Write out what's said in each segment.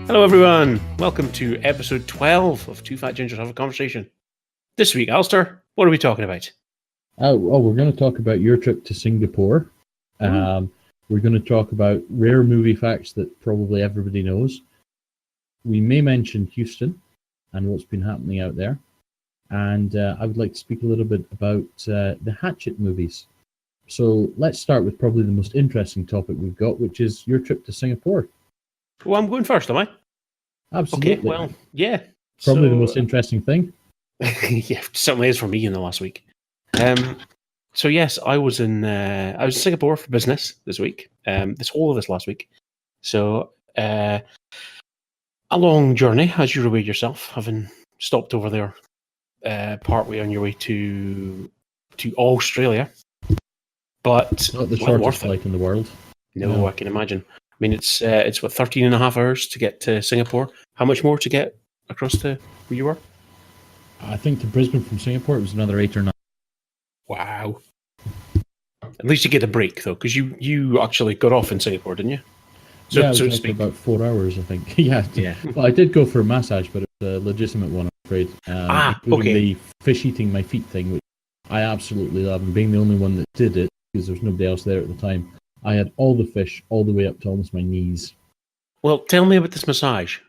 Hello everyone, welcome to episode 12 of Two Fat Gingers Have a Conversation. This week, Alistair, what are we talking about? We're going to talk about your trip to Singapore. We're going to talk about rare movie facts that probably everybody knows. We may mention Houston and what's been happening out there. And I would like to speak a little bit about the Hatchet movies. So let's start with probably the most interesting topic we've got, which is your trip to Singapore. Well, I'm going first, am I? Absolutely. Okay, well, yeah. Probably the most interesting thing. Yeah, certainly is for me in the last week. So yes, I was in Singapore for business this week. This whole of this last week. So a long journey, as you're aware yourself, having stopped over there partway on your way to Australia. But Not the shortest flight in the world. No, I can imagine. I mean, it's 13 and a half hours to get to Singapore. How much more to get across to where you were? I think to Brisbane from Singapore, it was another 8 or 9. Wow. At least you get a break, though, because you actually got off in Singapore, didn't you? So, yeah, it was for about 4 hours, I think. Yeah. Well, I did go for a massage, but it was a legitimate one, I'm afraid. Including the fish eating my feet thing, which I absolutely love. And being the only one that did it, because there was nobody else there at the time, I had all the fish all the way up to almost my knees. Well, tell me about this massage.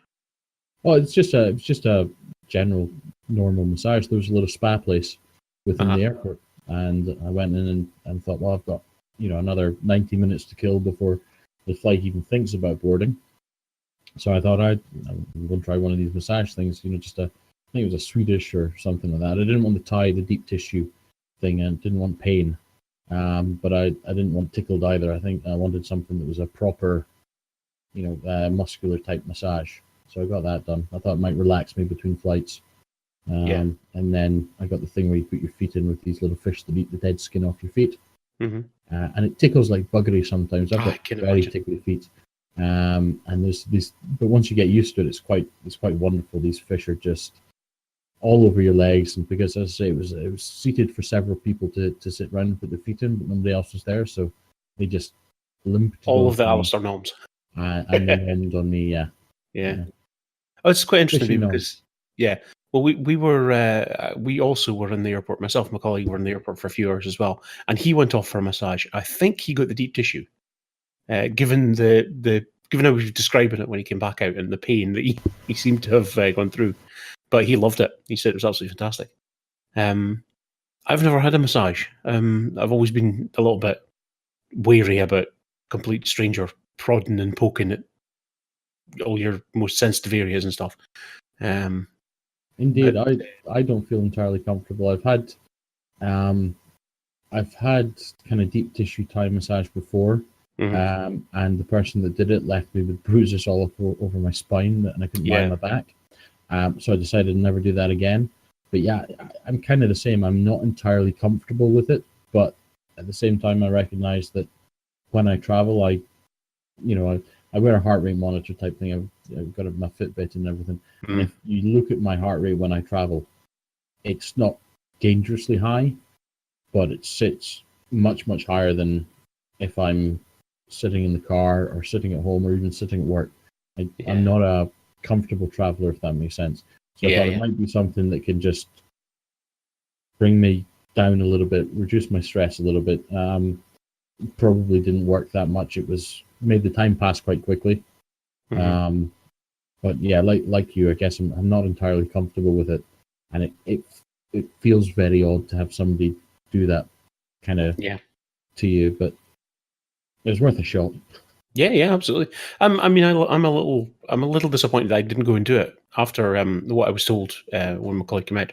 Oh, it's just a general, normal massage. There was a little spa place within the airport. And I went in and thought, well, I've got another 90 minutes to kill before the flight even thinks about boarding. So I thought I'm going to try one of these massage things. I think it was a Swedish or something like that. I didn't want to tie the deep tissue thing and didn't want pain, but I didn't want tickled either. I think I wanted something that was a proper, muscular type massage. So I got that done. I thought it might relax me between flights. And then I got the thing where you put your feet in with these little fish that eat the dead skin off your feet. Mm-hmm. And it tickles like buggery sometimes. I've got very tickly feet. And there's these, but once you get used to it, it's quite wonderful. These fish are just all over your legs, and because, as I say, it was seated for several people to sit around and put their feet in, but nobody else was there, so they just limped all of the Alistair gnomes and then ended on me. Yeah. Oh, it's quite interesting because well, we also were in the airport. Myself and my colleague were in the airport for a few hours as well, and he went off for a massage. I think he got the deep tissue, given given how he was describing it when he came back out and the pain that he seemed to have gone through. But he loved it. He said it was absolutely fantastic. I've never had a massage. I've always been a little bit wary about complete stranger prodding and poking at all your most sensitive areas and stuff. Indeed, I don't feel entirely comfortable. I've had kind of deep tissue Thai massage before, and the person that did it left me with bruises all over my spine, and I couldn't lie on my back. So I decided to never do that again. But yeah, I'm kind of the same. I'm not entirely comfortable with it, but at the same time, I recognize that when I travel, I wear a heart rate monitor type thing. I've got my Fitbit and everything. And if you look at my heart rate when I travel, it's not dangerously high, but it sits much, much higher than if I'm sitting in the car or sitting at home or even sitting at work. I'm not a comfortable traveler, if that makes sense. So I thought it might be something that can just bring me down a little bit, reduce my stress a little bit. Probably didn't work that much. It made the time pass quite quickly. But yeah, like you, I guess I'm not entirely comfortable with it, and it feels very odd to have somebody do that kind of to you, but it was worth a shot. Yeah, absolutely. I'm a little disappointed that I didn't go and do it after what I was told when my colleague came out.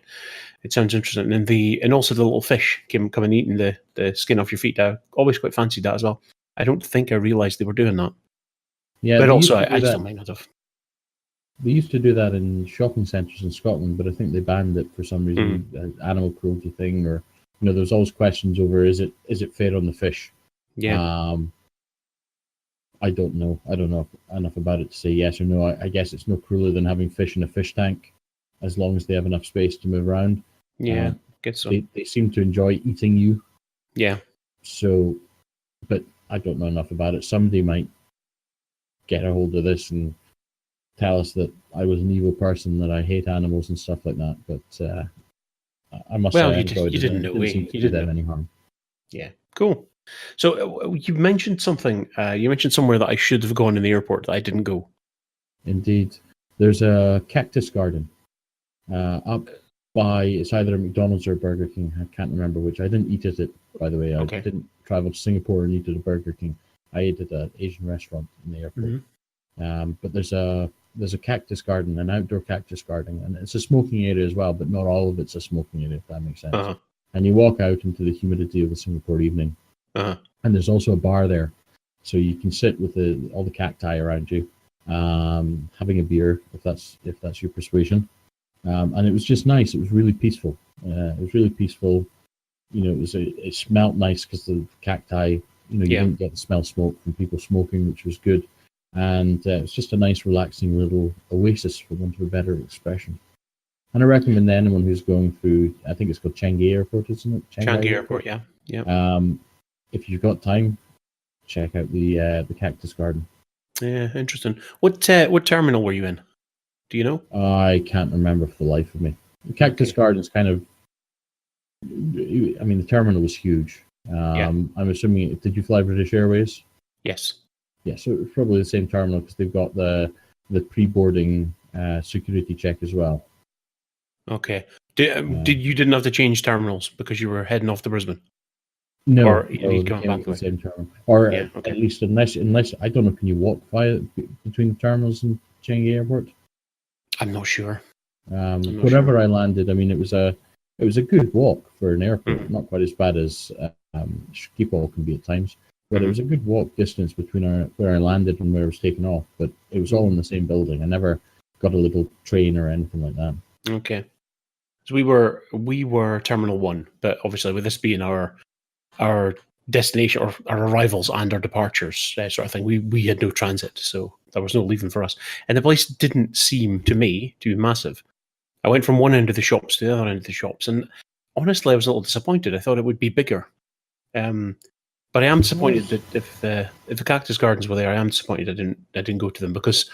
It sounds interesting, and also the little fish come and eating the skin off your feet. I always quite fancied that as well. I don't think I realised they were doing that. Yeah, but also I still might not have. They used to do that in shopping centres in Scotland, but I think they banned it for some reason, animal cruelty thing, or there's always questions over is it fair on the fish? Yeah. I don't know. I don't know enough about it to say yes or no. I guess it's no crueler than having fish in a fish tank, as long as they have enough space to move around. Yeah, guess so. They seem to enjoy eating you. Yeah. So, but I don't know enough about it. Somebody might get a hold of this and tell us that I was an evil person, that I hate animals and stuff like that. But I must say, I enjoyed it. You didn't know. It didn't seem to do them any harm. Yeah, cool. So you mentioned something. You mentioned somewhere that I should have gone in the airport that I didn't go. Indeed. There's a cactus garden up by, it's either a McDonald's or a Burger King. I can't remember which. I didn't eat at it, by the way. I didn't travel to Singapore and eat at a Burger King. I ate at an Asian restaurant in the airport. But there's a cactus garden, an outdoor cactus garden, and it's a smoking area as well, but not all of it's a smoking area, if that makes sense. And you walk out into the humidity of the Singapore evening, and there's also a bar there, so you can sit with all the cacti around you, having a beer if that's your persuasion. And it was just nice. It was really peaceful. You know, it smelled nice because the cacti. You know, you didn't get the smell of smoke from people smoking, which was good. And it's just a nice, relaxing little oasis, for want of a better expression. And I recommend anyone who's going through, I think it's called Changi Airport, isn't it? Changi Airport, yeah. If you've got time, check out the cactus garden. Yeah, interesting. What terminal were you in? Do you know? I can't remember for the life of me. The cactus garden's kind of, I mean, the terminal was huge. I'm assuming, did you fly British Airways? Yes. Yeah, so it's probably the same terminal because they've got the pre-boarding security check as well. Okay. You didn't have to change terminals because you were heading off to Brisbane? No, or you come back the same terminal. Or at least unless I don't know, can you walk between the terminals in Changi Airport? I'm not sure. Wherever I landed, I mean, it was a good walk for an airport. Not quite as bad as Schiphol can be at times. But it was a good walk distance between where I landed and where I was taken off. But it was all in the same building. I never got a little train or anything like that. Okay. So we were Terminal 1, but obviously with this being our destination or our arrivals and our departures sort of thing, we had no transit, so there was no leaving for us. And the place didn't seem to me to be massive. I went from one end of the shops to the other end of the shops, and honestly, I was a little disappointed. I thought it would be bigger. But I am disappointed that if the cactus gardens were there, I am disappointed I didn't go to them because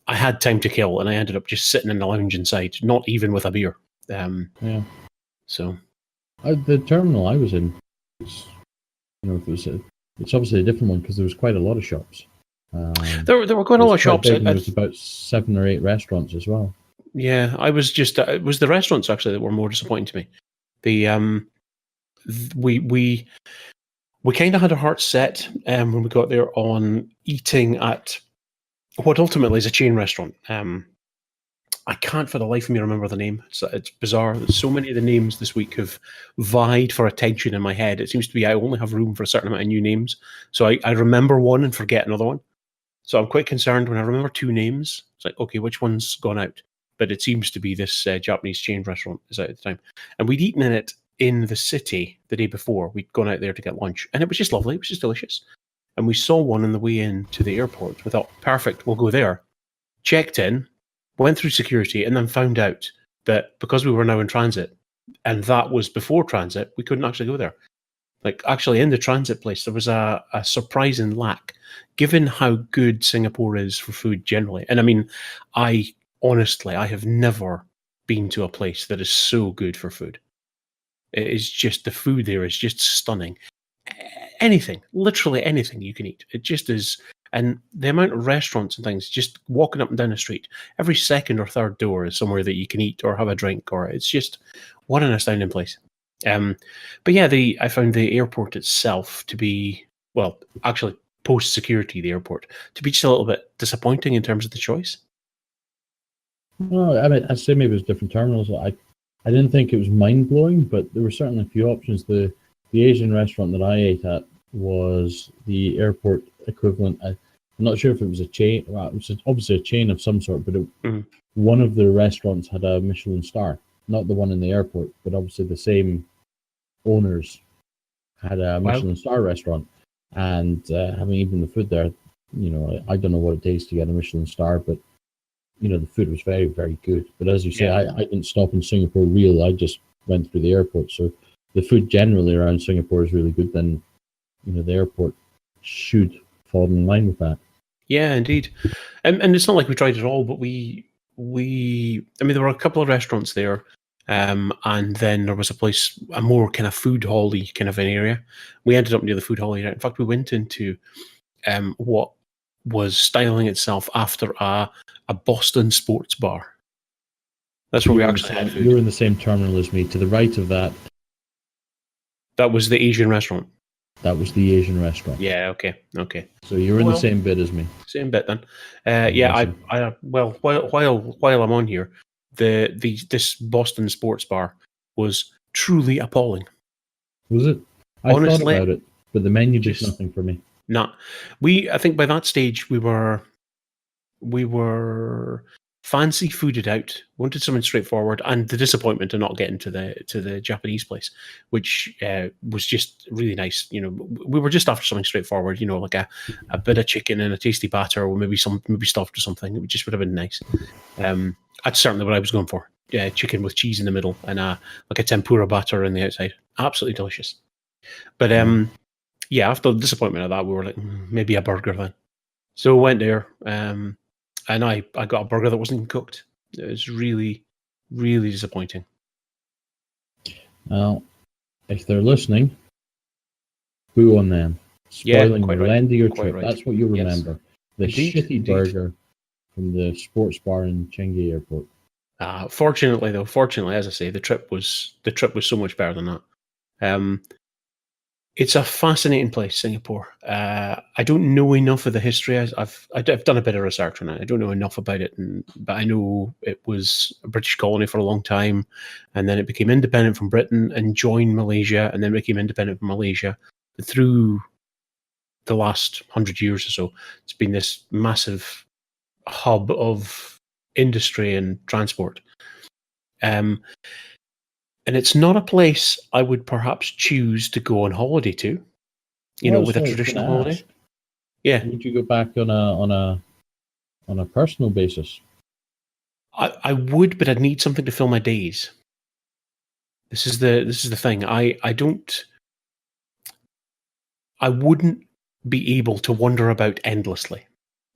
I had time to kill and I ended up just sitting in the lounge inside, not even with a beer. So the terminal I was in, it's obviously a different one because there was quite a lot of shops. There were quite a lot of shops. There was about 7 or 8 restaurants as well. Yeah, it was the restaurants actually that were more disappointing to me. We kind of had our hearts set when we got there on eating at what ultimately is a chain restaurant. I can't for the life of me remember the name. It's bizarre. So many of the names this week have vied for attention in my head. It seems to be I only have room for a certain amount of new names. So I remember one and forget another one. So I'm quite concerned when I remember 2 names. It's like, okay, which one's gone out? But it seems to be this Japanese chain restaurant is out at the time. And we'd eaten in it in the city the day before. We'd gone out there to get lunch, and it was just lovely. It was just delicious. And we saw one on the way in to the airport. We thought, perfect, we'll go there. Checked in, went through security, and then found out that because we were now in transit, and that was before transit, we couldn't actually go there. Like, actually, in the transit place, there was a surprising lack, given how good Singapore is for food generally. And I mean, honestly, I have never been to a place that is so good for food. It is just, the food there is just stunning. Anything, literally anything you can eat. It just is. And the amount of restaurants and things, just walking up and down the street, every second or third door is somewhere that you can eat or have a drink, or it's just, what an astounding place. But yeah, I found the airport itself to be, well, actually post-security, the airport, to be just a little bit disappointing in terms of the choice. Well, I mean, I'd say maybe it was different terminals. I didn't think it was mind-blowing, but there were certainly a few options. The Asian restaurant that I ate at was the airport equivalent. I'm not sure if it was a chain. Well, it was obviously a chain of some sort, but one of the restaurants had a Michelin star. Not the one in the airport, but obviously the same owners had a Michelin star restaurant. And having eaten the food there, I don't know what it takes to get a Michelin star, but the food was very, very good. But as you say, I didn't stop in Singapore real. I just went through the airport. So the food generally around Singapore is really good. Then, the airport should fall in line with that. Yeah, indeed. And it's not like we tried it all, but we I mean, there were a couple of restaurants there, and then there was a place, a more kind of food hall-y kind of an area. We ended up near the food hall area. In fact, we went into what was styling itself after a Boston sports bar. That's where we actually had food. You're in the same terminal as me. To the right of that, that was the Asian restaurant. That was the Asian restaurant. Yeah. Okay. So you're in the same bit as me. Same bit then. Yeah. I well, while I'm on here, this Boston sports bar was truly appalling. Was it? I thought about it, but the menu did nothing for me. Nah. I think by that stage we were fancy fooded out, wanted something straightforward, and the disappointment of not getting to the Japanese place, which was just really nice. You know, we were just after something straightforward, you know, like a bit of chicken and a tasty batter, or maybe stuffed or something. It just would have been nice. That's certainly what I was going for. Chicken with cheese in the middle and like a tempura batter on the outside. Absolutely delicious. But yeah, after the disappointment of that, we were like, maybe a burger then. So we went there, and I got a burger that wasn't even cooked. It was really, really disappointing. Well, if they're listening, boo on them. Spoiling the end of your trip. Right. That's what you remember. Yes. The shitty burger from the sports bar in Changi Airport. Fortunately, as I say, the trip was so much better than that. It's a fascinating place, Singapore. I don't know enough of the history. I've done a bit of research on it. I don't know enough about it, but I know it was a British colony for a long time, and then it became independent from Britain and joined Malaysia, and then became independent from Malaysia. Through the last 100 years or so, it's been this massive hub of industry and transport. And it's not a place I would perhaps choose to go on holiday to, with a traditional holiday. Yeah. Would you go back on a personal basis? I would, but I'd need something to fill my days. This is the thing. I wouldn't be able to wander about endlessly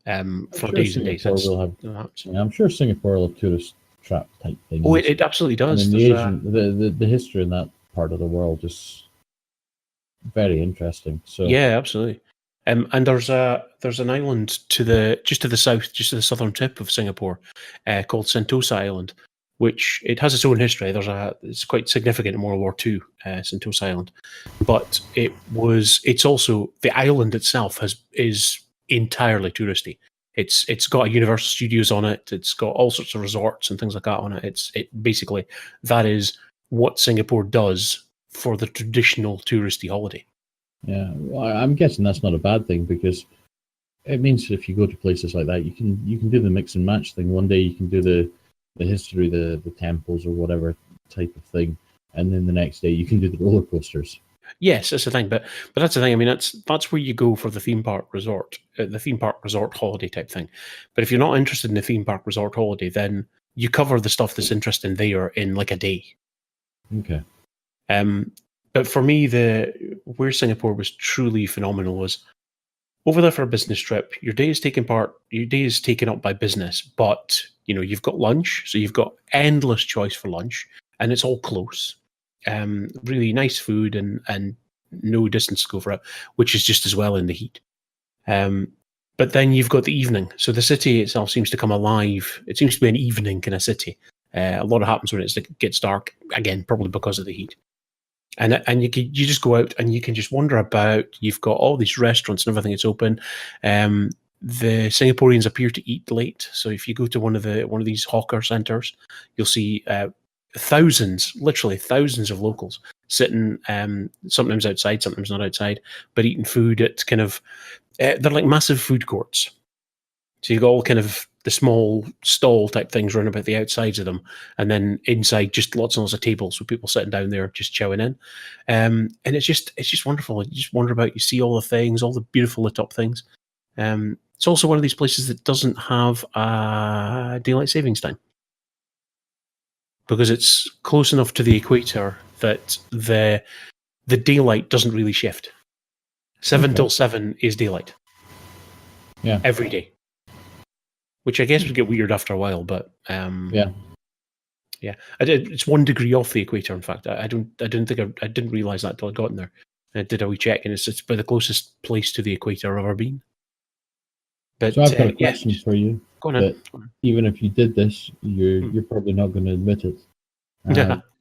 for days and days. I'm sure Singapore will have tourist trap type things. Oh, it absolutely does. I mean, the history in that part of the world is very interesting. So yeah, absolutely. And there's an island to the south, just to the southern tip of Singapore, called Sentosa Island, which it has its own history. It's quite significant in World War II, Sentosa Island, but it's also, the island itself is entirely touristy. It's got a Universal Studios on it. It's got all sorts of resorts and things like that on it. Basically, that is what Singapore does for the traditional touristy holiday. Yeah, well, I'm guessing that's not a bad thing, because it means that if you go to places like that, you can do the mix and match thing. One day you can do the history, the temples or whatever type of thing, and then the next day you can do the roller coasters. Yes, that's the thing, but that's the thing. I mean, that's where you go for the theme park resort holiday type thing. But if you're not interested in the theme park resort holiday, then you cover the stuff that's interesting there in like a day. Okay. But for me, where Singapore was truly phenomenal was over there for a business trip. Your day is taken up by business, but you've got lunch, so you've got endless choice for lunch, and it's all close. Really nice food and no distance to go for it, which is just as well in the heat. But then you've got the evening, so the city itself seems to come alive. It seems to be an evening kind of city. A lot happens when it gets dark. Again, probably because of the heat. And you just go out and you can just wander about. You've got all these restaurants and everything that's open. The Singaporeans appear to eat late, so if you go to one of these hawker centers, you'll see literally thousands of locals sitting, sometimes outside, sometimes not outside, but eating food at kind of they're like massive food courts. So you've got all kind of the small stall type things running about the outsides of them, and then inside just lots and lots of tables with people sitting down there just chowing in. And it's just wonderful. You just wander about, you see all the things, all the beautiful lit up things. It's also one of these places that doesn't have a daylight savings time, because it's close enough to the equator that the daylight doesn't really shift. 7 till 7 is daylight. every day, which I guess would get weird after a while. But it's 1 degree off the equator. In fact, I didn't realize that till I got in there. I did a wee check, and it's by the closest place to the equator I've ever been. But so I've got a question for you. Go on. That even if you did this, you're probably not going to admit it.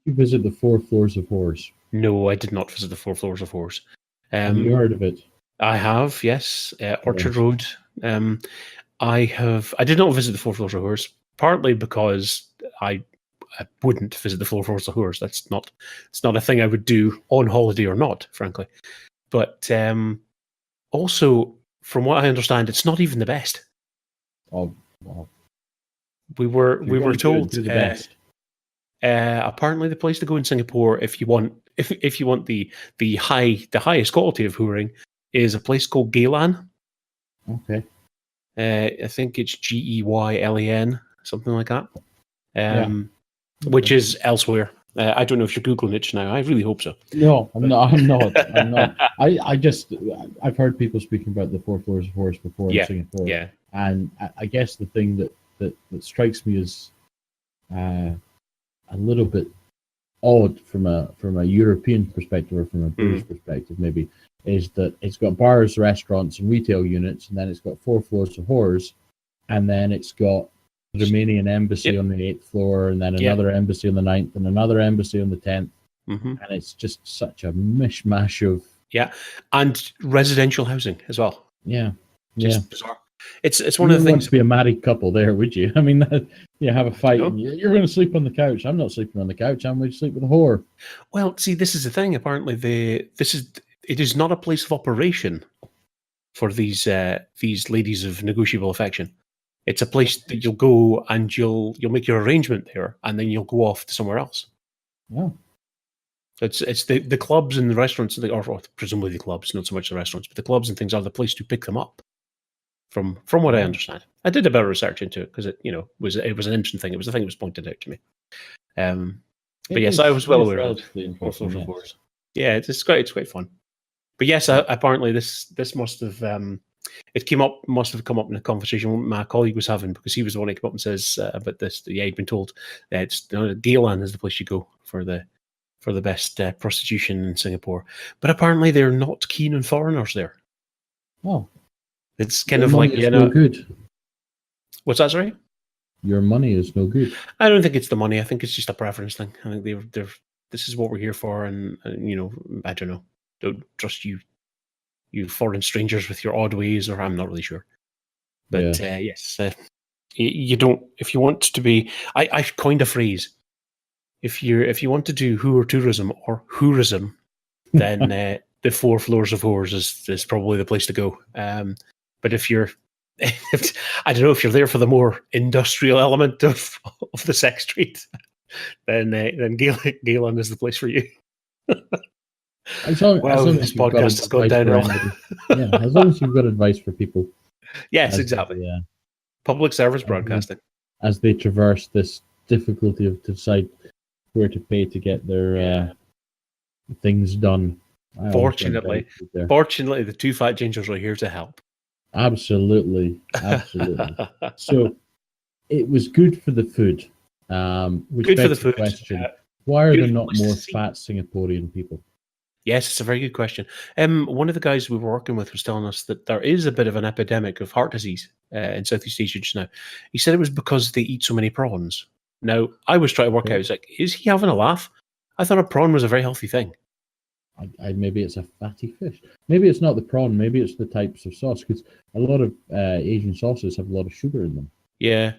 You visit the 4 floors of horrors. No, I did not visit the 4 floors of horrors. Have you heard of it? I have, yes. Orchard Road. I did not visit the 4 floors of horrors, partly because I wouldn't visit the 4 floors of horrors. It's not a thing I would do on holiday or not, frankly. But also, from what I understand, it's not even the best. Oh, well. We were told the best. Apparently, the place to go in Singapore, if you want the highest quality of whoring, is a place called Geylan. Okay. I think it's Geylan, something like that. Which is elsewhere. I don't know if you're googling it now. I really hope so. No, I'm not. I've heard people speaking about the 4 floors of horrors before in Singapore. Yeah. And I guess the thing that strikes me as a little bit odd from a European perspective or from a British perspective maybe is that it's got bars, restaurants, and retail units, and then it's got 4 floors of horrors, and then it's got the Romanian embassy on the 8th floor, and then another embassy on the 9th, and another embassy on the 10th, and it's just such a mishmash of and residential housing as well. Just bizarre. It's one of the things. To be a married couple there, would you? I mean, you have a fight. No. And you're going to sleep on the couch. I'm not sleeping on the couch. I'm going to sleep with a whore. Well, see, this is the thing. Apparently, it is not a place of operation for these ladies of negotiable affection. It's a place that you'll go and you'll make your arrangement there, and then you'll go off to somewhere else. Yeah. It's the clubs and the restaurants, or presumably the clubs, not so much the restaurants, but the clubs and things are the place to pick them up. From what I understand, I did a bit of research into it because it was an interesting thing. It was a thing that was pointed out to me. But yes, I was well aware of it. Yeah, it's quite fun. But yes, apparently this must have come up in a conversation my colleague was having, because he was the one who came up and says about this. Yeah, he'd been told that Geylan is the place you go for the best prostitution in Singapore. But apparently they're not keen on foreigners there. Oh. It's kind of like, no good. What's that, sorry? Your money is no good. I don't think it's the money. I think it's just a preference thing. I think they're this is what we're here for, and I don't know. Don't trust you foreign strangers with your odd ways, or I'm not really sure. But yes, you don't. If you want to be, I coined a phrase. If you want to do whore tourism or whorism, then the 4 floors of whores is probably the place to go. But if you're, I don't know, if you're there for the more industrial element of the sex trade, then Geylan is the place for you. As long this podcast has gone downhill. As long as you've got advice for people. Yes, exactly. Public service broadcasting. As they traverse this difficulty to decide where to pay to get their things done. Fortunately, the 2 fat gingers are here to help. Absolutely. So, it was good for the food. Good for the food. Question, why are there not more fat Singaporean people? Yes, it's a very good question. One of the guys we were working with was telling us that there is a bit of an epidemic of heart disease in Southeast Asia just now. He said it was because they eat so many prawns. Now, I was trying to work out, it's like, is he having a laugh? I thought a prawn was a very healthy thing. Maybe it's a fatty fish. Maybe it's not the prawn. Maybe it's the types of sauce, because a lot of Asian sauces have a lot of sugar in them. Yeah.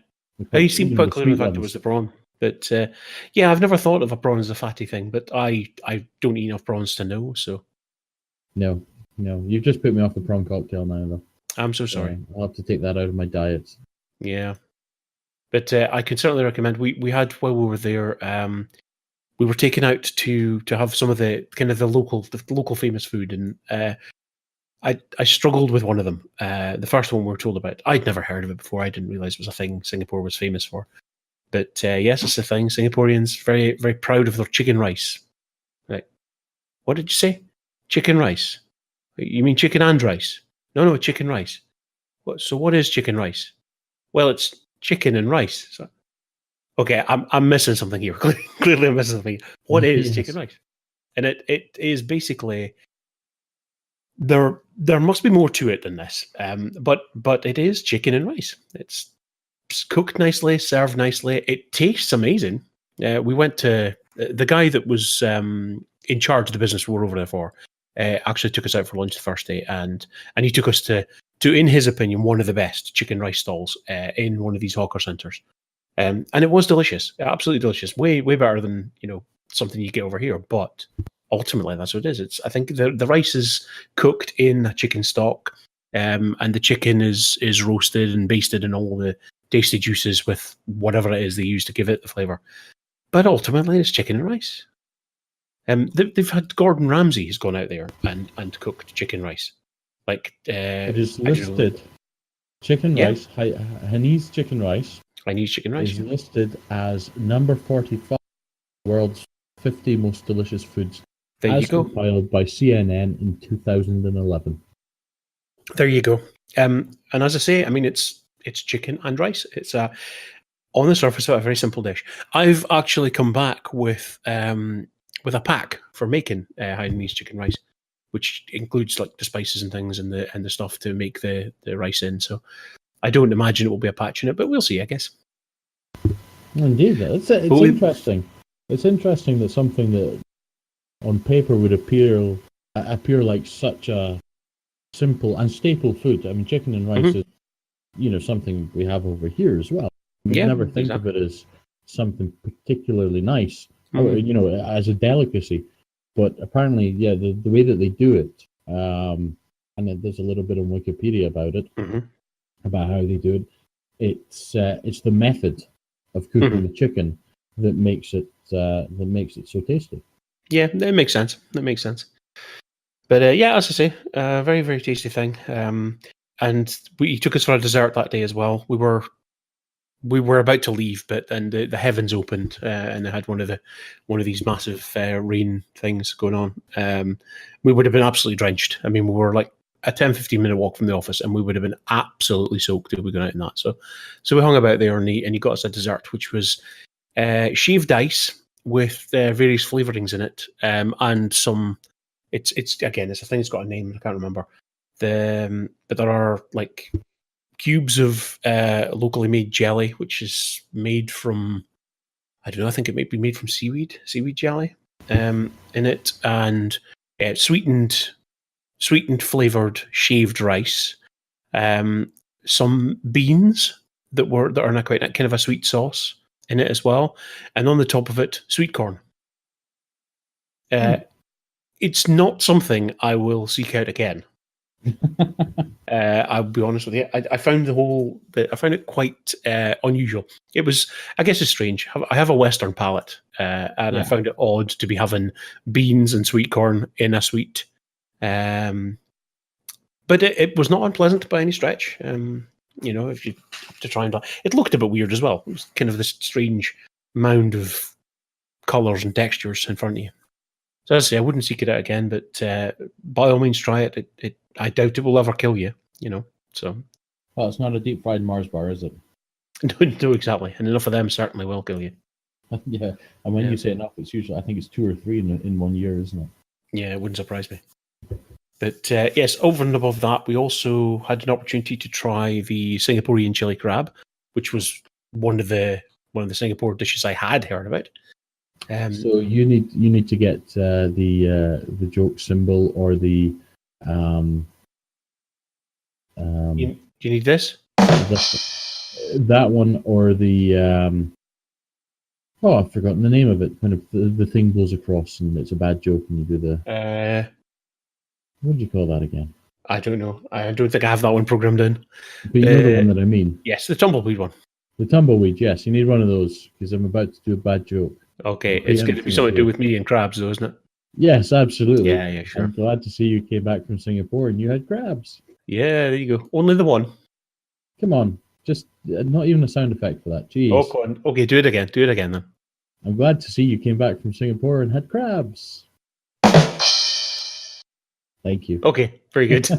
He seemed quite clear on the fact it was the prawn. But I've never thought of a prawn as a fatty thing, but I don't eat enough prawns to know, so. No. You've just put me off the prawn cocktail now, though. I'm so sorry. I'll have to take that out of my diet. Yeah. But I can certainly recommend, we had, while we were there, we were taken out to have some of the kind of the local famous food, and I struggled with one of them. The first one we were told about, I'd never heard of it before. I didn't realize it was a thing Singapore was famous for. But yes, it's a thing. Singaporeans very, very proud of their chicken rice. Right? What did you say? Chicken rice? You mean chicken and rice? No, chicken rice. So what is chicken rice? Well, it's chicken and rice. So, okay, I'm missing something here. Clearly, I'm missing something. What is chicken rice? And it is basically there must be more to it than this. But it is chicken and rice. It's cooked nicely, served nicely. It tastes amazing. We went to the guy that was in charge of the business we were over there for. Actually took us out for lunch the first day, and he took us to in his opinion, one of the best chicken rice stalls in one of these hawker centres. And it was delicious, absolutely delicious, way better than something you get over here. But ultimately, that's what it is. I think the rice is cooked in chicken stock, and the chicken is roasted and basted in all the tasty juices with whatever it is they use to give it the flavour. But ultimately, it's chicken and rice. They've had Gordon Ramsay has gone out there and cooked chicken rice. Like it is listed. Chicken rice, Hainanese chicken rice. Hainanese chicken rice is listed as number 45 world's 50 most delicious foods. There you go. Compiled by CNN in 2011. There you go. And as I say, I mean it's chicken and rice. It's on the surface a very simple dish. I've actually come back with a pack for making Hainanese chicken rice, which includes like the spices and things and the stuff to make the rice in. So I don't imagine it will be a patch in it, but we'll see, I guess. Indeed, it's interesting. It's interesting that something that on paper would appear like such a simple and staple food. I mean, chicken and rice is, something we have over here as well. We never think of it as something particularly nice, or, as a delicacy. But apparently, the way that they do it, and there's a little bit on Wikipedia about it, about how they do it. It's the method of cooking the chicken that makes it so tasty. Yeah, that makes sense. But as I say, very very tasty thing. And he took us for a dessert that day as well. We were about to leave, but then the heavens opened and they had one of these massive rain things going on. We would have been absolutely drenched. I mean, we were like a 10-15 minute walk from the office, and we would have been absolutely soaked if we got out in that. So we hung about there, and he got us a dessert, which was shaved ice with various flavorings in it, and some. It's a thing that's got a name. I can't remember. But there are like cubes of locally made jelly, which is made from, I don't know, I think it might be made from seaweed jelly in it, and sweetened flavoured shaved rice, some beans that are not quite kind of a sweet sauce in it as well, and on the top of it, sweet corn. It's not something I will seek out again. I'll be honest with you. I found it quite unusual. It was, I guess, it's strange. I have a Western palate, and I found it odd to be having beans and sweet corn in a sweet. But it was not unpleasant by any stretch. If you have to try and, it looked a bit weird as well. It was kind of this strange mound of colours and textures in front of you. So as I say, I wouldn't seek it out again, but by all means try it. I doubt it will ever kill you, So, well, it's not a deep fried Mars bar, is it? No, exactly. And enough of them certainly will kill you. Yeah, and when you say enough, it's usually, I think it's 2 or 3 in 1 year, isn't it? Yeah, it wouldn't surprise me. But yes, over and above that, we also had an opportunity to try the Singaporean chili crab, which was one of the Singapore dishes I had heard about. So you need to get the joke symbol or the you need this? That one or the I've forgotten the name of it. Kind of the thing goes across and it's a bad joke and you do the what do you call that again? I don't know. I don't think I have that one programmed in. But you know the one that I mean. Yes, the tumbleweed one. The tumbleweed, yes. You need one of those because I'm about to do a bad joke. Okay, it's going to be something to do with me and crabs, though, isn't it? Yes, absolutely. Yeah, sure. I'm glad to see you came back from Singapore and you had crabs. Yeah, there you go. Only the one. Come on, just not even a sound effect for that. Jeez. Oh, go on. Okay, do it again. Do it again then. I'm glad to see you came back from Singapore and had crabs. Thank you. Okay, very good.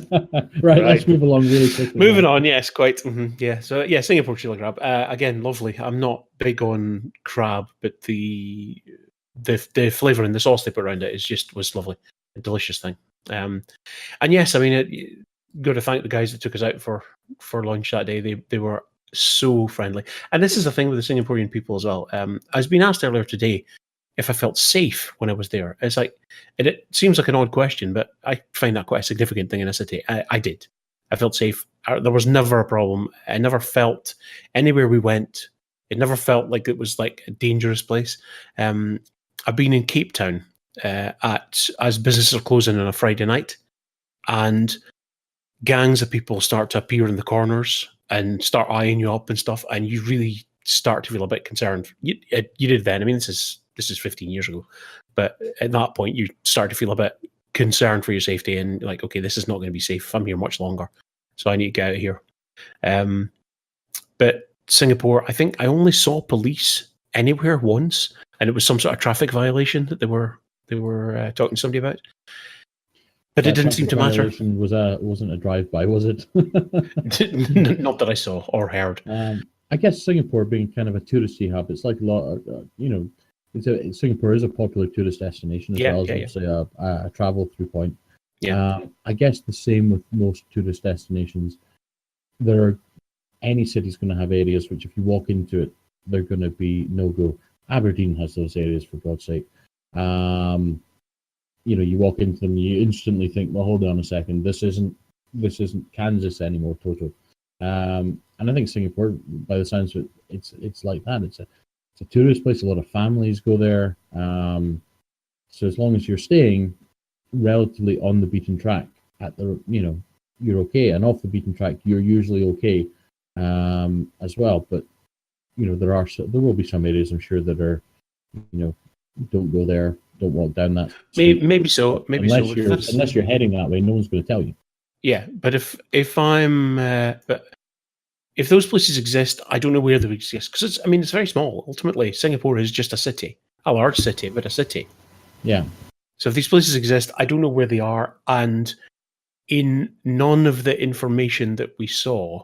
Right, let's move along really quickly. Moving on, yes, quite. Yeah, so yeah, Singapore chili crab. Again, lovely. I'm not big on crab, but the flavour and the sauce they put around it was lovely, a delicious thing. And yes, I mean, got to thank the guys that took us out for lunch that day. They were so friendly. And this is the thing with the Singaporean people as well. I was being asked earlier today if I felt safe when I was there. It's like, it seems like an odd question, but I find that quite a significant thing in a city. I did. I felt safe. There was never a problem. I never felt anywhere we went. It never felt like it was like a dangerous place. I've been in Cape Town as businesses are closing on a Friday night, and gangs of people start to appear in the corners and start eyeing you up and stuff, and you really start to feel a bit concerned. You did then. I mean, this is 15 years ago, but at that point, you start to feel a bit concerned for your safety and like, okay, this is not going to be safe. I'm here much longer, so I need to get out of here. But Singapore, I think I only saw police anywhere once, and it was some sort of traffic violation that they were talking to somebody about. But it didn't seem to matter. Wasn't a drive-by, was it? Not that I saw or heard. I guess Singapore being kind of a touristy hub, it's like a lot of, Singapore is a popular tourist destination as well as obviously a travel through point. Yeah. I guess the same with most tourist destinations. Any city's going to have areas which, if you walk into it, they're going to be no-go. Aberdeen has those areas, for God's sake. You walk into them, you instantly think, well, hold on a second, this isn't Kansas anymore, Toto. And I think Singapore, by the sounds of it, it's like that. It's a tourist place. A lot of families go there. So as long as you're staying relatively on the beaten track, you're okay. And off the beaten track, you're usually okay as well. But there will be some areas, I'm sure, that are, don't go there, don't walk down that street. Maybe so. Unless you're heading that way, no one's going to tell you. Yeah, but if I'm, but if those places exist, I don't know where they exist, because it's very small. Ultimately, Singapore is just a city, a large city, but a city. Yeah. So if these places exist, I don't know where they are, and in none of the information that we saw,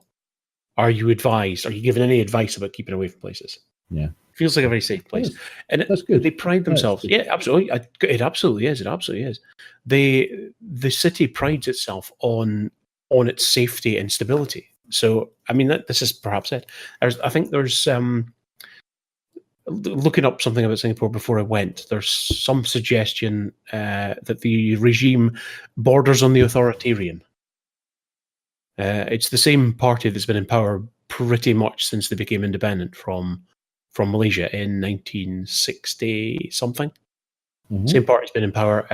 are you given any advice about keeping away from places? Yeah. Feels like a very safe place. And that's good. They pride themselves. Yeah, absolutely. It absolutely is. It absolutely is. The city prides itself on its safety and stability. So, I mean, this is perhaps it. I think there's looking up something about Singapore before I went, there's some suggestion that the regime borders on the authoritarian. It's the same party that's been in power pretty much since they became independent from Malaysia in 1960 something. Mm-hmm. Same party's been in power.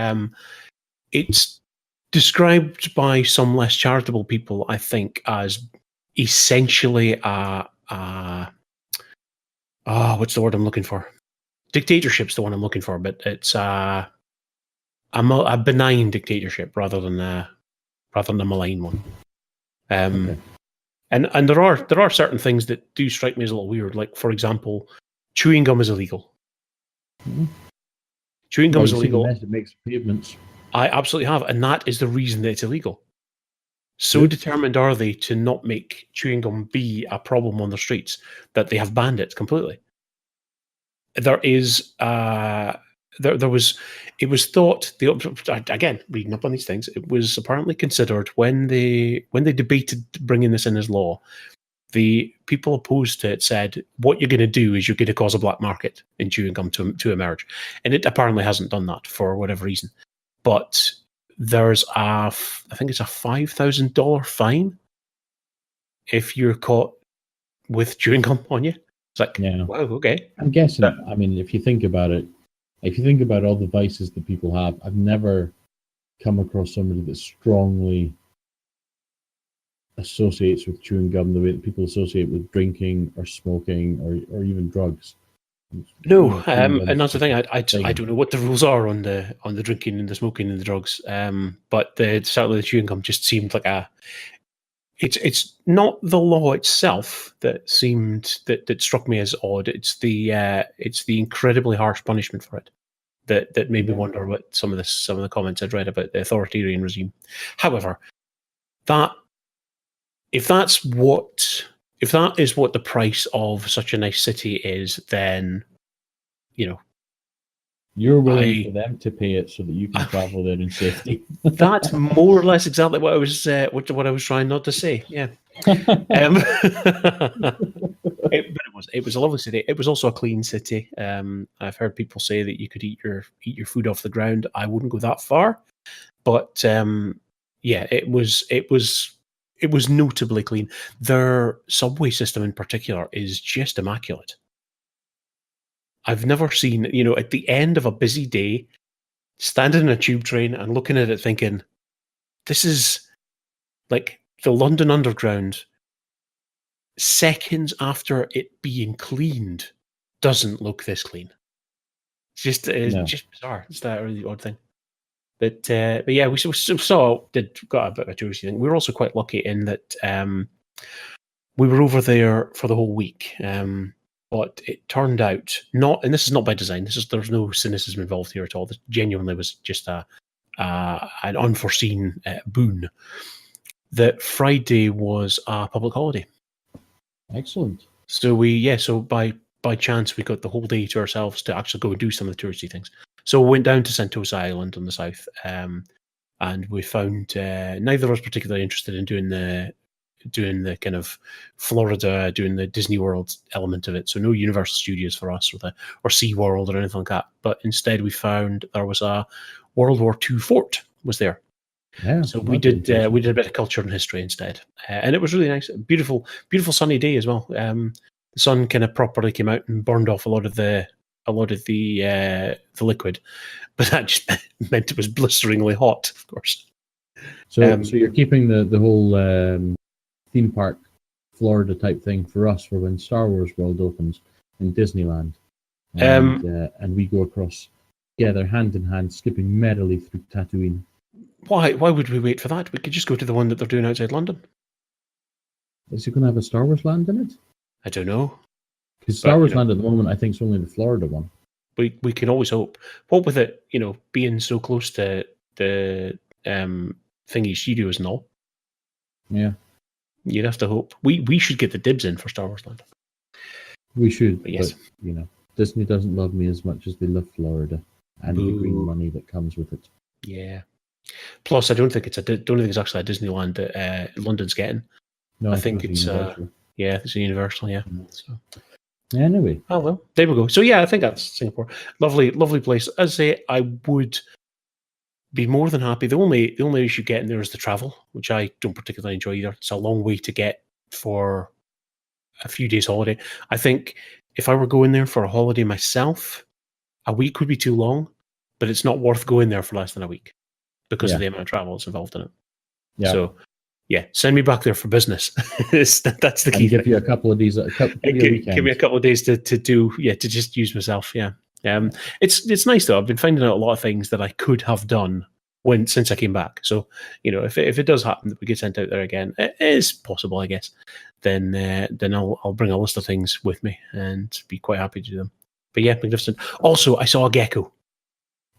It's described by some less charitable people, I think, as essentially what's the word I'm looking for? Dictatorship's the one I'm looking for, but it's a benign dictatorship rather than a malign one. Okay. And there are certain things that do strike me as a little weird. Like, for example, chewing gum is illegal. Mm-hmm. Chewing gum is illegal. It makes pavements. I absolutely have, and that is the reason that it's illegal. So determined are they to not make chewing gum be a problem on the streets that they have banned it completely. There is it was thought, again, reading up on these things, it was apparently considered when they debated bringing this in as law, the people opposed to it said, what you're going to do is you're going to cause a black market in chewing gum to emerge. And it apparently hasn't done that for whatever reason. But there's I think it's a $5,000 fine if you're caught with chewing gum on you. It's like, wow, okay. I'm guessing, I mean, if you think about it, if you think about all the vices that people have, I've never come across somebody that strongly associates with chewing gum the way that people associate with drinking or smoking or even drugs. No, and that's the thing. I don't know what the rules are on the drinking and the smoking and the drugs. But certainly the chewing gum just seemed like it's not the law itself that struck me as odd. It's the incredibly harsh punishment for it. that made me wonder what some of the comments I'd read about the authoritarian regime. However, if that is what the price of such a nice city is, then you're willing for them to pay it so that you can travel there in safety. That's more or less exactly what I was trying not to say. Yeah. It was a lovely city. It was also a clean city. I've heard people say that you could eat your food off the ground. I wouldn't go that far, but it was notably clean. Their subway system in particular is just immaculate. I've never seen, at the end of a busy day, standing in a tube train and looking at it thinking, this is like the London Underground, seconds after it being cleaned, doesn't look this clean. It's just bizarre. It's that really odd thing. But yeah, we got a bit of a touristy thing. We were also quite lucky in that we were over there for the whole week. But it turned out and this is not by design. There's no cynicism involved here at all. This genuinely was just an unforeseen boon. That Friday was a public holiday. Excellent. So so by chance we got the whole day to ourselves to actually go and do some of the touristy things. So we went down to Sentosa Island on the south, and we found neither of us particularly interested in doing the kind of Florida, doing the Disney World element of it. So no Universal Studios for us, or SeaWorld or anything like that. But instead we found there was a World War II fort was there. Yeah, so we did a bit of culture and history instead, and it was really nice. Beautiful sunny day as well. The sun kind of properly came out and burned off a lot of the liquid, but that just meant it was blisteringly hot, of course. So you're keeping the whole theme park Florida type thing for us for when Star Wars World opens in Disneyland, and we go across together hand in hand, skipping merrily through Tatooine. Why would we wait for that? We could just go to the one that they're doing outside London. Is it going to have a Star Wars land in it? I don't know. Because Star Wars land at the moment, I think, is only the Florida one. We can always hope. What with it, being so close to the thingy studios and all. Yeah. You'd have to hope. We should get the dibs in for Star Wars land. We should, but yes. But, Disney doesn't love me as much as they love Florida and the green money that comes with it. Yeah. Plus, I don't think it's actually a Disneyland that London's getting. No, I think it's Universal. It's a Universal. Yeah. So. Anyway. Oh well, there we go. So yeah, I think that's Singapore. Lovely place. As I say, I would be more than happy. The only issue getting there is the travel, which I don't particularly enjoy either. It's a long way to get for a few days holiday. I think if I were going there for a holiday myself, a week would be too long, but it's not worth going there for less than a week because of the amount of travel that's involved in it. Yeah. So, send me back there for business. That's the key. Give you a couple of days. Give me a couple of days to just use myself. Yeah. It's nice though. I've been finding out a lot of things that I could have done since I came back. So, if it does happen that we get sent out there again, it is possible, I guess. Then I'll bring a list of things with me and be quite happy to do them. But yeah, magnificent. Also, I saw a gecko.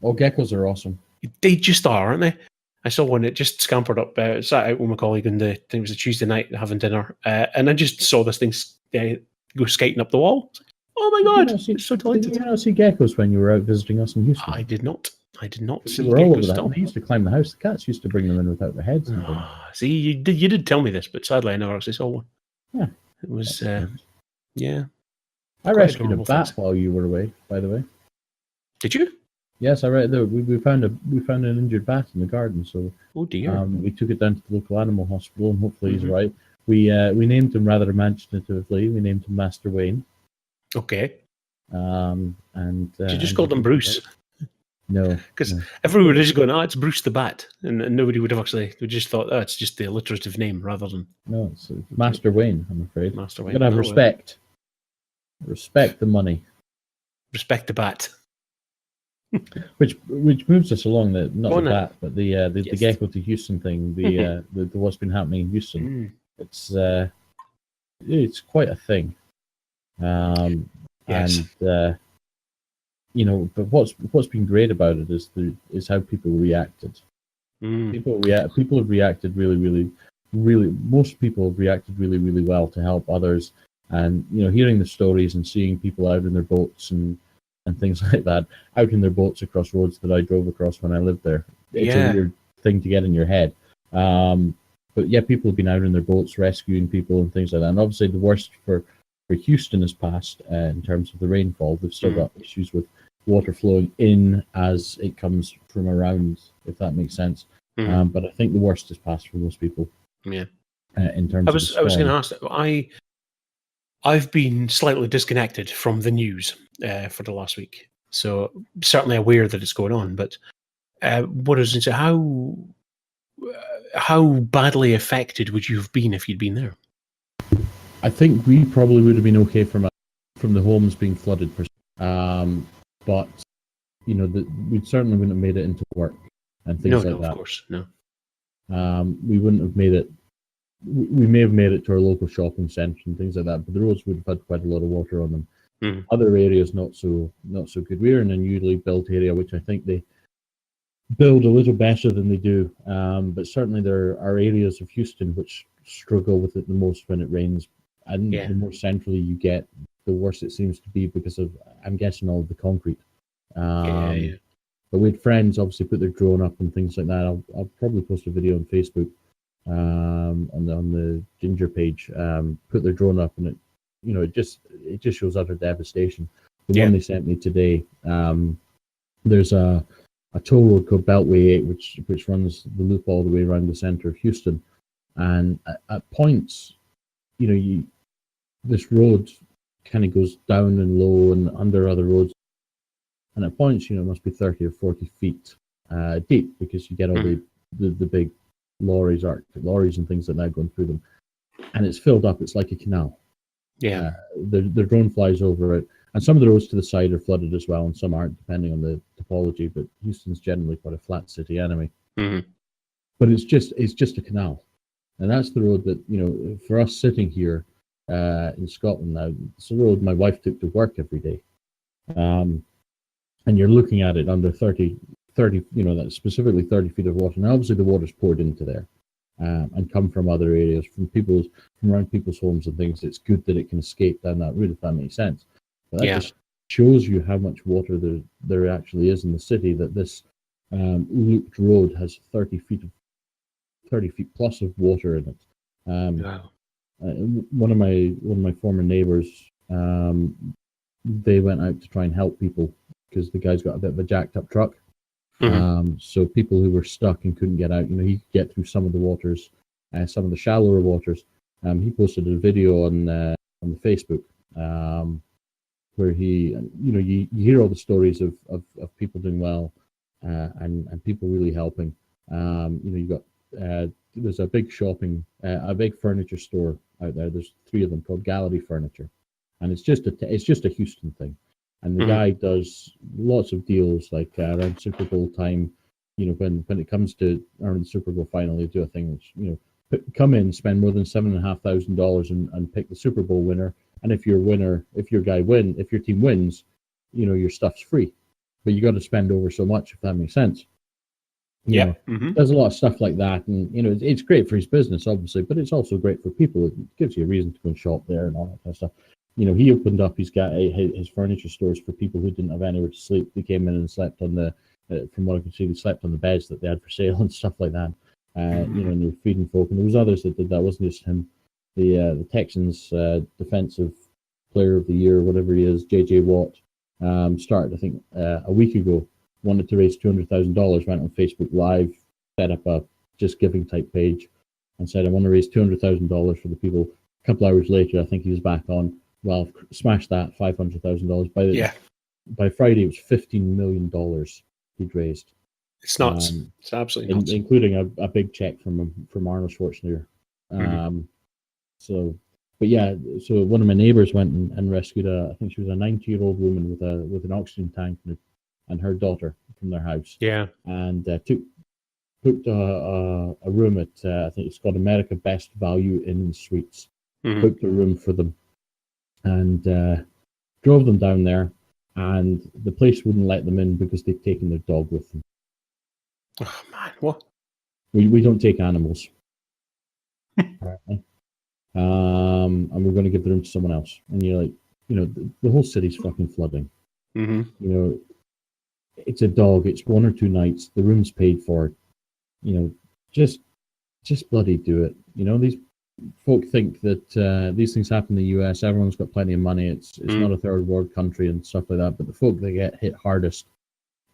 Oh, geckos are awesome. They just are, aren't they? I saw one that just scampered up, sat out with my colleague on I think it was a Tuesday night having dinner, and I just saw this thing go skating up the wall. Oh my God, it's so delighted. Did you not see geckos when you were out visiting us in Houston? I did not see geckos. All over that. They used to climb the house. The cats used to bring them in without their heads. See, you did tell me this, but sadly I never actually saw one. Yeah. It was, yeah. I rescued a bat while you were away, by the way. Did you? Yes, I read. We found an injured bat in the garden, so oh dear. We took it down to the local animal hospital, and hopefully he's right. We named him rather imaginatively. We named him Master Wayne. Okay. And you just called him Bruce? No, because everyone was just going, "Oh, it's Bruce the Bat," and nobody would have actually. We just thought, "Oh, it's just the alliterative name rather than." No, it's Master Wayne. I'm afraid. Master Wayne. You gotta have respect. Respect the money. Respect the bat. which moves us along the bat, but the Gecko to Houston thing, the what's been happening in Houston. It's quite a thing. Yes. And but what's been great about it is how people reacted. People have reacted really. Most people have reacted really well to help others, and hearing the stories and seeing people out in their boats and things like that, out in their boats across roads that I drove across when I lived there. It's a weird thing to get in your head. But yeah, people have been out in their boats rescuing people and things like that. And obviously the worst for Houston has passed in terms of the rainfall. They've still got issues with water flowing in as it comes from around, if that makes sense. But I think the worst has passed for most people. Yeah. In terms of the storm. I was going to ask that. I've been slightly disconnected from the news for the last week, so certainly aware that it's going on. But what is it? How badly affected would you have been if you'd been there? I think we probably would have been okay from the homes being flooded, but we certainly wouldn't have made it into work and things like that. No, of course, no. We wouldn't have made it. We may have made it to our local shopping centre and things like that, but the roads would have had quite a lot of water on them. Other areas not so good. We're in a newly built area, which I think they build a little better than they do. But certainly there are areas of Houston which struggle with it the most when it rains. And the more centrally you get, the worse it seems to be because of, I'm guessing, all of the concrete. But we had friends obviously put their drone up and things like that. I'll probably post a video on Facebook on the Ginger page. Put their drone up, and it just shows utter devastation. The one they sent me today, there's a toll road called Beltway 8, which runs the loop all the way around the center of Houston, and at points, this road kind of goes down and low and under other roads, and at points, it must be 30 or 40 feet deep, because you get all the big lorries and things like that going through them, and it's filled up. It's like a canal. The drone flies over it, and some of the roads to the side are flooded as well, and some aren't, depending on the topology. But Houston's generally quite a flat city anyway. But it's just a canal, and that's the road that for us sitting here in Scotland now, it's the road my wife took to work every day. And you're looking at it under 30, that's specifically 30 feet of water. And obviously the water's poured into there and come from other areas, from around people's homes and things. It's good that it can escape down that route, if that makes sense. But that just shows you how much water there actually is in the city, that this looped road has 30 feet plus of water in it. Wow. One of my former neighbours, they went out to try and help people, because the guy's got a bit of a jacked up truck. So people who were stuck and couldn't get out, he could get through some of the waters, some of the shallower waters. He posted a video on the Facebook where he, you hear all the stories of people doing well and people really helping. You got there's a big a big furniture store out there. There's 3 of them called Gallery Furniture, and it's just a Houston thing. And the guy does lots of deals, like around Super Bowl time. When it comes to around the Super Bowl final, they do a thing which come in, spend more than $7,500 and pick the Super Bowl winner. And if your team wins, your stuff's free. But you got to spend over so much, if that makes sense. There's a lot of stuff like that, and it's great for his business, obviously, but it's also great for people. It gives you a reason to go and shop there and all that kind of stuff. He opened up his furniture stores for people who didn't have anywhere to sleep. They came in and slept on from what I can see, they slept on the beds that they had for sale and stuff like that. And they were feeding folk. And there was others that did that. It wasn't just him. The Texans defensive player of the year, whatever he is, J.J. Watt, started, I think, a week ago. Wanted to raise $200,000. Went on Facebook Live, set up a just giving type page, and said, "I want to raise $200,000 for the people." A couple hours later, I think he was back on. Well, smashed that $500,000 by Friday. It was $15 million he'd raised. It's nuts. It's absolutely nuts, including a big check from Arnold Schwarzenegger. So one of my neighbours went and rescued I think she was a 90-year-old woman with an oxygen tank and her daughter from their house. And booked a room at I think it's called America Best Value Inn and Suites. Booked a room for them. And drove them down there, and the police wouldn't let them in because they'd taken their dog with them. Oh man, what? We don't take animals, apparently. And we're going to give the room to someone else. And you're like, the whole city's fucking flooding. Mm-hmm. It's a dog. It's 1 or 2 nights. The room's paid for. Just bloody do it. These folk think that these things happen in the US. Everyone's got plenty of money. It's not a third world country and stuff like that. But the folk that get hit hardest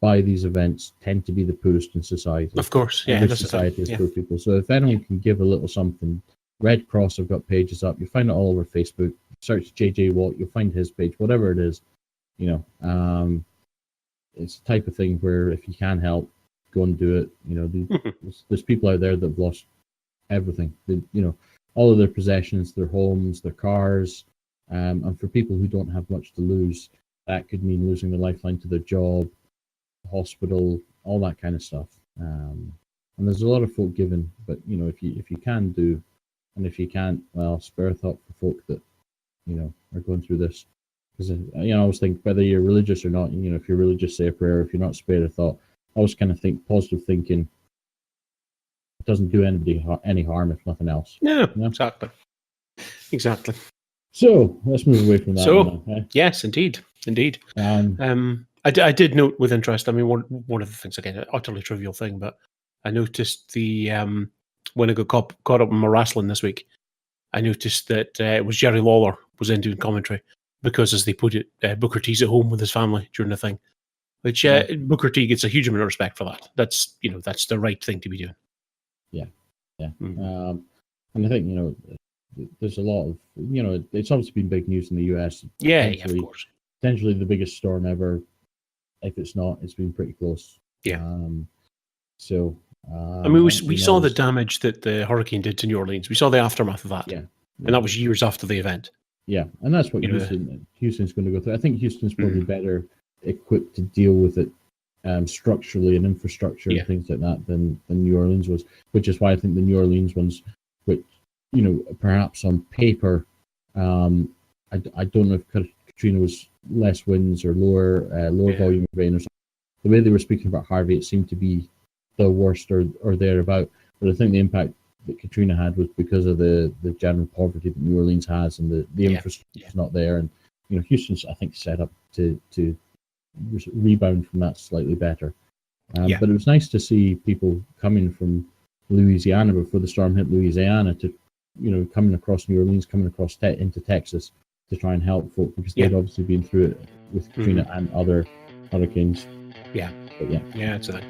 by these events tend to be the poorest in society. Of course, yeah. Every society has poor people. So if anyone can give a little something, Red Cross have got pages up. You find it all over Facebook. Search JJ Watt. You'll find his page. Whatever it is, it's the type of thing where if you can help, go and do it. There's people out there that have lost everything. All of their possessions, their homes, their cars, and for people who don't have much to lose, that could mean losing their lifeline to their job, hospital, all that kind of stuff. And there's a lot of folk giving, but if you can do, and if you can't, well, spare a thought for folk that are going through this. Because I always think whether you're religious or not, if you're religious, say a prayer. If you're not, spare a thought. I always kind of think positive thinking doesn't do anybody any harm, if nothing else. No, exactly. So let's move away from that. So yes, indeed. I did note with interest. I mean, one of the things, again, an utterly trivial thing, but I noticed the when I got caught up in my wrestling this week, I noticed that it was Jerry Lawler was in doing commentary because, as they put it, Booker T's at home with his family during the thing. Which Booker T gets a huge amount of respect for that. That's that's the right thing to be doing. Yeah. And I think there's a lot of it's obviously been big news in the US. Yeah, of course. Potentially the biggest storm ever. If it's not, it's been pretty close. Yeah. I mean, we saw the damage that the hurricane did to New Orleans. We saw the aftermath of that. Yeah. And that was years after the event. Yeah, and that's what Houston's going to go through. I think Houston's probably better equipped to deal with it structurally and infrastructure and things like that than New Orleans was, which is why I think the New Orleans ones, which perhaps on paper, I don't know if Katrina was less winds or lower volume of rain or something. The way they were speaking about Harvey, it seemed to be the worst or thereabout. But I think the impact that Katrina had was because of the general poverty that New Orleans has, and the infrastructure is not there. And Houston's, I think, set up to rebound from that slightly better. But it was nice to see people coming from Louisiana before the storm hit Louisiana to coming across New Orleans, coming across into Texas to try and help folk, because they'd obviously been through it with Katrina and other hurricanes. It's a thing.